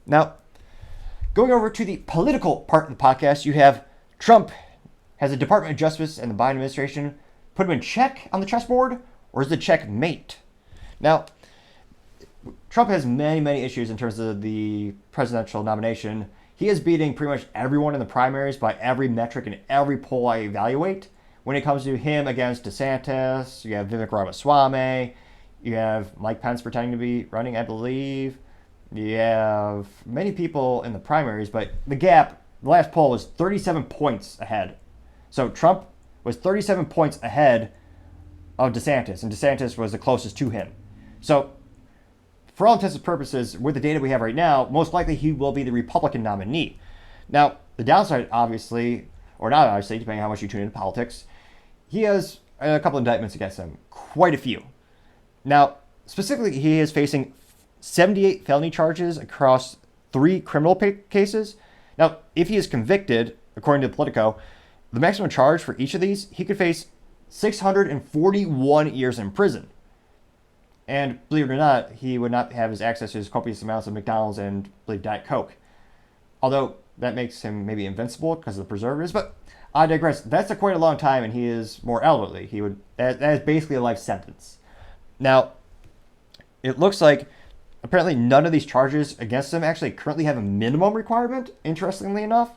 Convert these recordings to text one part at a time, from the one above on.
Now, going over to the political part of the podcast, you have Trump. Has the Department of Justice and the Biden administration put him in check on the chessboard, or is it checkmate? Now, Trump has many, many issues in terms of the presidential nomination. He is beating pretty much everyone in the primaries by every metric and every poll I evaluate. When it comes to him against DeSantis, you have Vivek Ramaswamy, you have Mike Pence pretending to be running, I believe. You have many people in the primaries, but the gap, the last poll was 37 points ahead. So Trump was 37 points ahead of DeSantis, and DeSantis was the closest to him. So for all intents and purposes, with the data we have right now, most likely he will be the Republican nominee. Now, the downside, obviously, or not obviously, depending on how much you tune into politics, he has a couple indictments against him, quite a few. Now, specifically, he is facing 78 felony charges across 3 criminal cases. Now, if he is convicted, according to Politico, the maximum charge for each of these, he could face 641 years in prison. And believe it or not, he would not have his access to his copious amounts of McDonald's and, I believe, Diet Coke. Although that makes him maybe invincible because of the preservatives, but I digress. That's quite a long time, and he is more elderly. That is basically a life sentence. Now, it looks like apparently none of these charges against him actually currently have a minimum requirement, interestingly enough.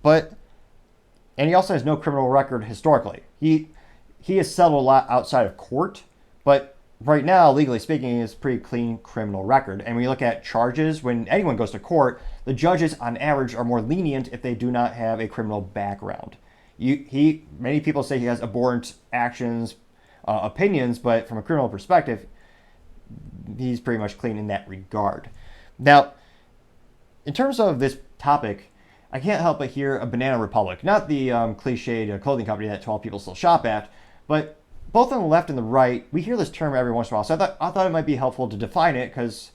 And he also has no criminal record historically. He has settled a lot outside of court, but right now, legally speaking, he has a pretty clean criminal record. And when you look at charges, when anyone goes to court, the judges on average are more lenient if they do not have a criminal background. Many people say he has abhorrent actions, opinions, but from a criminal perspective, he's pretty much clean in that regard. Now, in terms of this topic, I can't help but hear a Banana Republic, not the cliched clothing company that 12 people still shop at, but both on the left and the right, we hear this term every once in a while. So I thought it might be helpful to define it because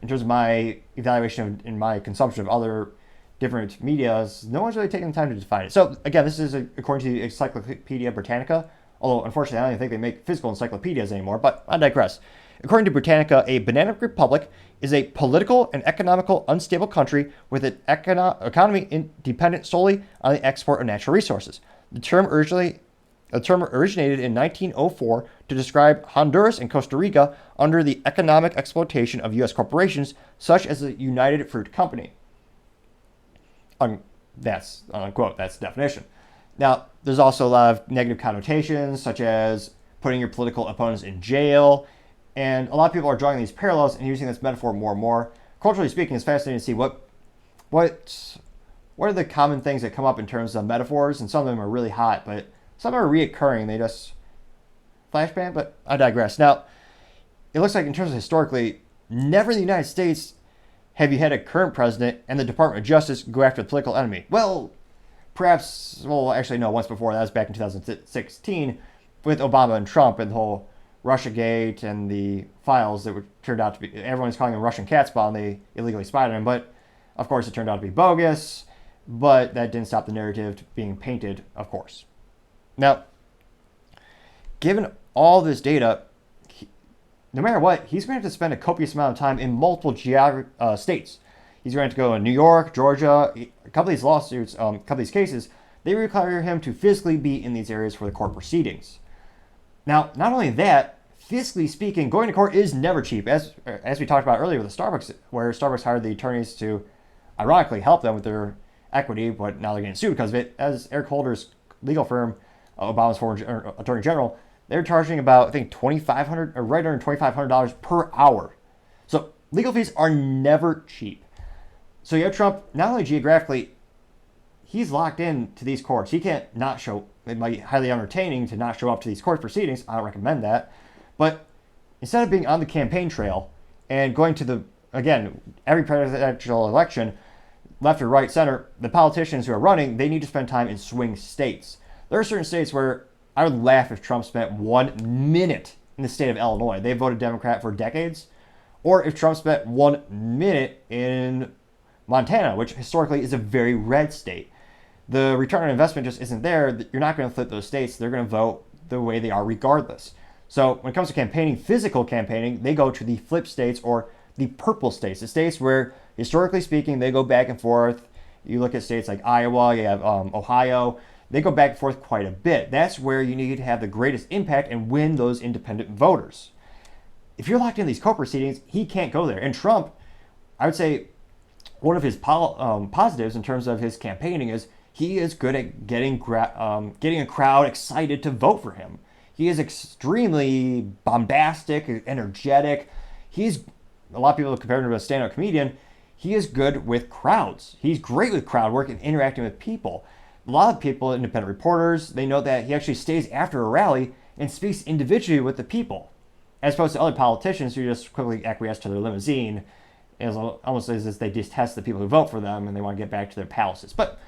in terms of my evaluation and my consumption of other different medias, no one's really taking the time to define it. So again, this is according to the Encyclopedia Britannica, although unfortunately I don't even think they make physical encyclopedias anymore, but I digress. According to Britannica, a banana republic is a political and economical unstable country with an economy dependent solely on the export of natural resources. The term originated in 1904 to describe Honduras and Costa Rica under the economic exploitation of U.S. corporations such as the United Fruit Company. That's unquote, that's the definition. Now, there's also a lot of negative connotations, such as putting your political opponents in jail, and a lot of people are drawing these parallels and using this metaphor more and more. Culturally speaking, it's fascinating to see what are the common things that come up in terms of metaphors, and some of them are really hot, but some are reoccurring. They just flashbang, but I digress. Now, it looks like in terms of historically, never in the United States have you had a current president and the Department of Justice go after the political enemy. Well, actually, no, once before. That was back in 2016 with Obama and Trump and the whole Russiagate and the files that turned out to be, everyone's calling them Russian catspaw, and they illegally spied on him. But, of course, it turned out to be bogus. But that didn't stop the narrative being painted, of course. Now, given all this data, no matter what, he's going to have to spend a copious amount of time in multiple states. He's going to go in New York, Georgia. A couple of these lawsuits, a couple of these cases, they require him to physically be in these areas for the court proceedings. Now, not only that, fiscally speaking, going to court is never cheap. As we talked about earlier with the Starbucks, where Starbucks hired the attorneys to, ironically, help them with their equity, but now they're getting sued because of it. As Eric Holder's legal firm, Obama's former attorney general, they're charging about, I think, $2,500 or right under $2,500 per hour. So legal fees are never cheap. So you have Trump, not only geographically, he's locked in to these courts. He can't not show. It might be highly entertaining to not show up to these court proceedings. I don't recommend that. But instead of being on the campaign trail and going to every presidential election, left or right, center, the politicians who are running, they need to spend time in swing states. There are certain states where I would laugh if Trump spent 1 minute in the state of Illinois. They voted Democrat for decades. Or if Trump spent 1 minute in Montana, which historically is a very red state. The return on investment just isn't there. You're not going to flip those states. They're going to vote the way they are regardless. So when it comes to campaigning, physical campaigning, they go to the flip states or the purple states, the states where, historically speaking, they go back and forth. You look at states like Iowa, you have Ohio, they go back and forth quite a bit. That's where you need to have the greatest impact and win those independent voters. If you're locked in these court proceedings, he can't go there. And Trump, I would say, one of his positives in terms of his campaigning is he is good at getting a crowd excited to vote for him. He is extremely bombastic, energetic. A lot of people compare him to a stand-up comedian. He is good with crowds. He's great with crowd work and interacting with people. A lot of people, independent reporters, they know that he actually stays after a rally and speaks individually with the people, as opposed to other politicians who just quickly acquiesce to their limousine, almost as if they detest the people who vote for them and they want to get back to their palaces. But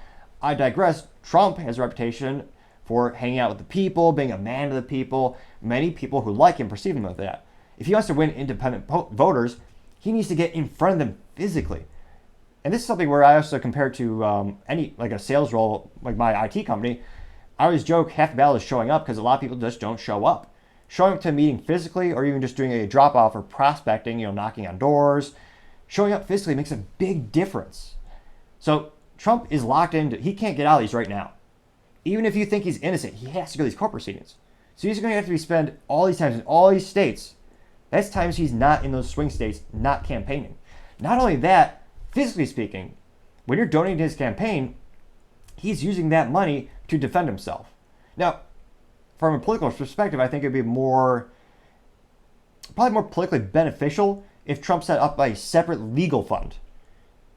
I digress. Trump has a reputation for hanging out with the people, being a man of the people. Many people who like him perceive him as that. If he wants to win independent voters, he needs to get in front of them physically. And this is something where I also compare to like a sales role, like my IT company. I always joke half the battle is showing up because a lot of people just don't show up. Showing up to a meeting physically, or even just doing a drop-off or prospecting, knocking on doors, showing up physically makes a big difference. So Trump is locked into, he can't get out of these right now. Even if you think he's innocent, he has to go to these court proceedings. So he's going to have to spend all these times in all these states. That's times he's not in those swing states, not campaigning. Not only that, physically speaking, when you're donating to his campaign, he's using that money to defend himself. Now, from a political perspective, I think it'd be probably more politically beneficial if Trump set up a separate legal fund.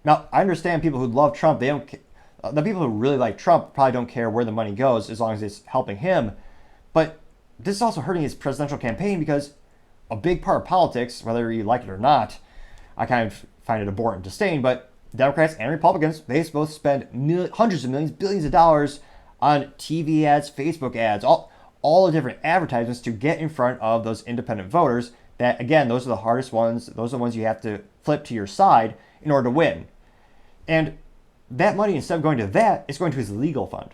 Now, I understand people who love Trump, the people who really like Trump probably don't care where the money goes as long as it's helping him. But this is also hurting his presidential campaign because a big part of politics, whether you like it or not, I kind of find it abhorrent and disdain, but Democrats and Republicans, they both spend hundreds of millions, billions of dollars on TV ads, Facebook ads, all the different advertisements to get in front of those independent voters that, again, those are the hardest ones. Those are the ones you have to flip to your side in order to win. And that money, instead of going to that, is going to his legal fund.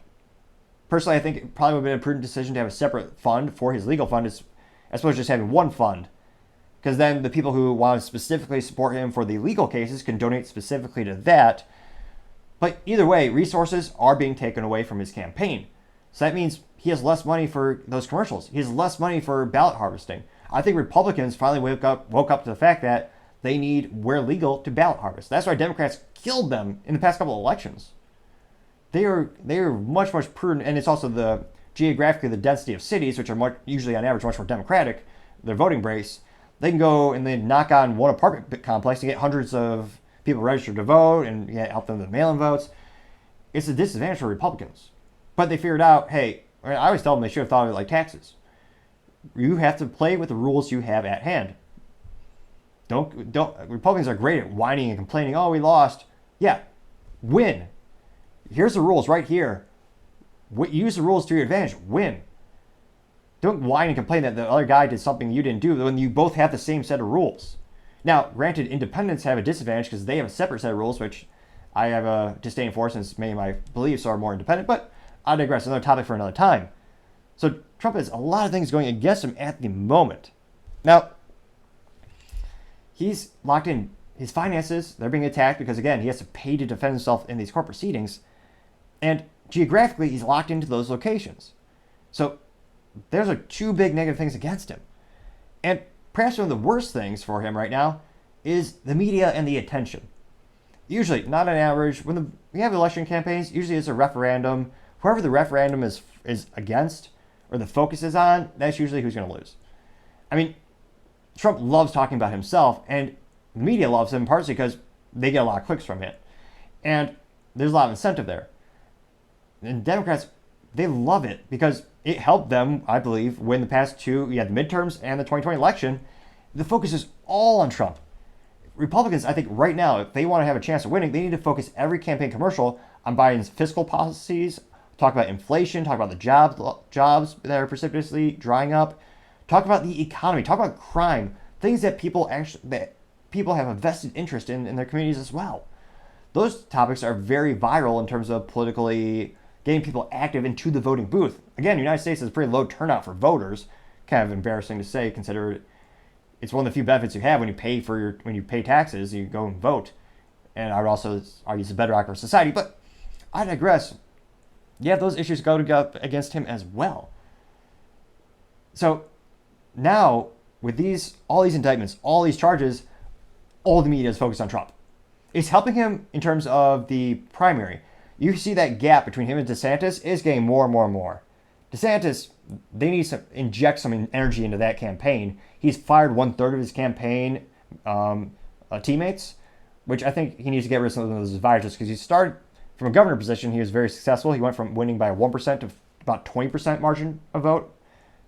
Personally, I think it probably would have been a prudent decision to have a separate fund for his legal fund as opposed to just having one fund. Because then the people who want to specifically support him for the legal cases can donate specifically to that. But either way, resources are being taken away from his campaign. So that means he has less money for those commercials. He has less money for ballot harvesting. I think Republicans finally woke up to the fact that they need, where legal, to ballot harvest. That's why Democrats killed them in the past couple of elections. They are much prudent, and it's also geographically the density of cities, which are usually on average much more Democratic, their voting base. They can go and then knock on one apartment complex and get hundreds of people registered to vote and help them with mail-in votes. It's a disadvantage for Republicans. But they figured out, hey, I always tell them they should have thought of it like taxes. You have to play with the rules you have at hand. Republicans are great at whining and complaining, oh, we lost. Yeah, win. Here's the rules right here. Use the rules to your advantage. Win. Don't whine and complain that the other guy did something you didn't do when you both have the same set of rules. Now, granted, independents have a disadvantage because they have a separate set of rules, which I have a disdain for since many of my beliefs are more independent, but I digress. Another topic for another time. So Trump has a lot of things going against him at the moment. Now, he's locked in his finances. They're being attacked because, again, he has to pay to defend himself in these court proceedings. And geographically, he's locked into those locations. So there's two big negative things against him. And perhaps one of the worst things for him right now is the media and the attention. Usually, not on average, when we have election campaigns, usually it's a referendum. Whoever the referendum is against or the focus is on, that's usually who's going to lose. I mean, Trump loves talking about himself, and the media loves him partly because they get a lot of clicks from it. And there's a lot of incentive there. And Democrats, they love it because it helped them, I believe, win the past two, the midterms and the 2020 election. The focus is all on Trump. Republicans, I think right now, if they want to have a chance of winning, they need to focus every campaign commercial on Biden's fiscal policies, talk about inflation, talk about the jobs that are precipitously drying up, talk about the economy, talk about crime, things that people have a vested interest in their communities as well. Those topics are very viral in terms of politically getting people active into the voting booth. Again, the United States has a pretty low turnout for voters. Kind of embarrassing to say, consider it's one of the few benefits you have when you pay taxes. You go and vote, and I would also argue it's a bedrock of society. But I digress. You have those issues going up against him as well. So now with all these indictments, all these charges, all the media is focused on Trump. It's helping him in terms of the primary. You see that gap between him and DeSantis is getting more and more and more. DeSantis, they need to inject some energy into that campaign. He's fired 1/3 of his campaign teammates, which I think he needs to get rid of some of those advisors, because he started from a governor position. He was very successful. He went from winning by 1% to about 20% margin of vote.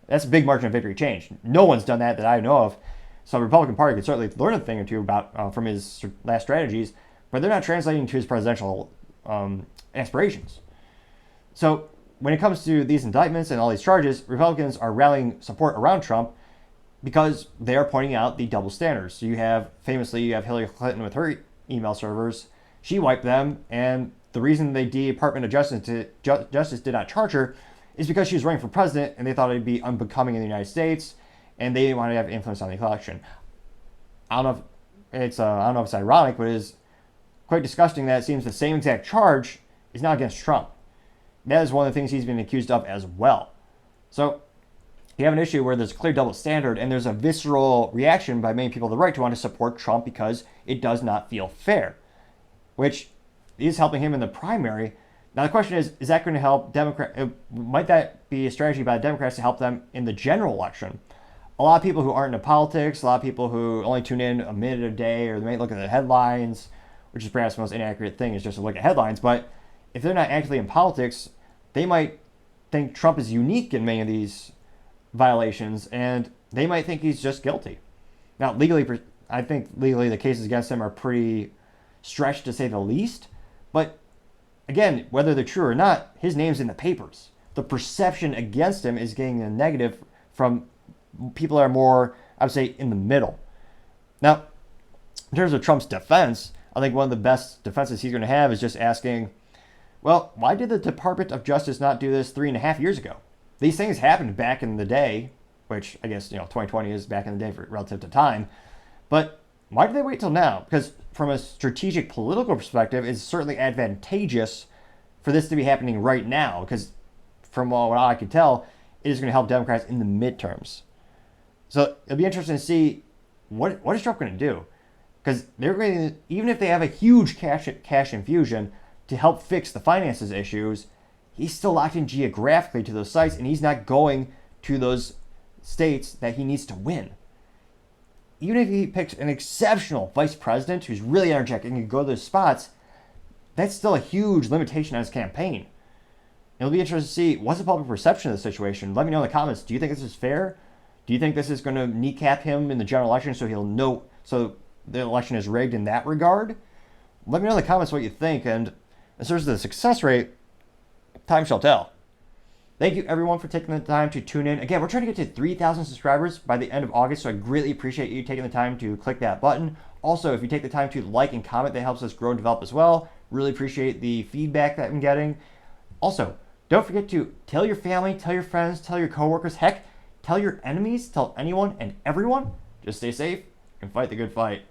That's a big margin of victory change. No one's done that I know of. So the Republican Party could certainly learn a thing or two about from his last strategies, but they're not translating to his presidential aspirations. So when it comes to these indictments and all these charges, Republicans are rallying support around Trump because they are pointing out the double standards. So you have Hillary Clinton with her email servers. She wiped them, and the reason the Department of Justice did not charge her is because she was running for president, and they thought it'd be unbecoming in the United States, and they didn't want to have influence on the election. I don't know if it's ironic, but it is quite disgusting that it seems the same exact charge is now against Trump. That is one of the things he's been accused of as well. So you have an issue where there's a clear double standard, and there's a visceral reaction by many people on the right to want to support Trump because it does not feel fair, which is helping him in the primary. Now the question is that going to help might that be a strategy by the Democrats to help them in the general election? A lot of people who aren't into politics, a lot of people who only tune in a minute a day, or they may look at the headlines, which is perhaps the most inaccurate thing, is just to look at headlines. But if they're not actively in politics, they might think Trump is unique in many of these violations, and they might think he's just guilty. Now, I think legally the cases against him are pretty stretched, to say the least. But again, whether they're true or not, his name's in the papers. The perception against him is getting a negative from people that are more, I would say, in the middle. Now, in terms of Trump's defense, I think one of the best defenses he's going to have is just asking, well, why did the Department of Justice not do this 3.5 years ago? These things happened back in the day, which I guess 2020 is back in the day for relative to time. But why did they wait till now? Because from a strategic political perspective, it's certainly advantageous for this to be happening right now, because from what I can tell, it is going to help Democrats in the midterms. So it'll be interesting to see what is Trump going to do, because they're going to, even if they have a huge cash infusion to help fix the finances issues, he's still locked in geographically to those sites, and he's not going to those states that he needs to win. Even if he picks an exceptional vice president who's really energetic and can go to those spots, that's still a huge limitation on his campaign. It'll be interesting to see what's the public perception of the situation. Let me know in the comments. Do you think this is fair? Do you think this is going to kneecap him in the general election so he'll know, so the election is rigged in that regard? Let me know in the comments what you think. And as far as the success rate, time shall tell. Thank you, everyone, for taking the time to tune in. Again, we're trying to get to 3,000 subscribers by the end of August, so I greatly appreciate you taking the time to click that button. Also, if you take the time to like and comment, that helps us grow and develop as well. Really appreciate the feedback that I'm getting. Also, don't forget to tell your family, tell your friends, tell your coworkers, heck, tell your enemies, tell anyone and everyone. Just stay safe and fight the good fight.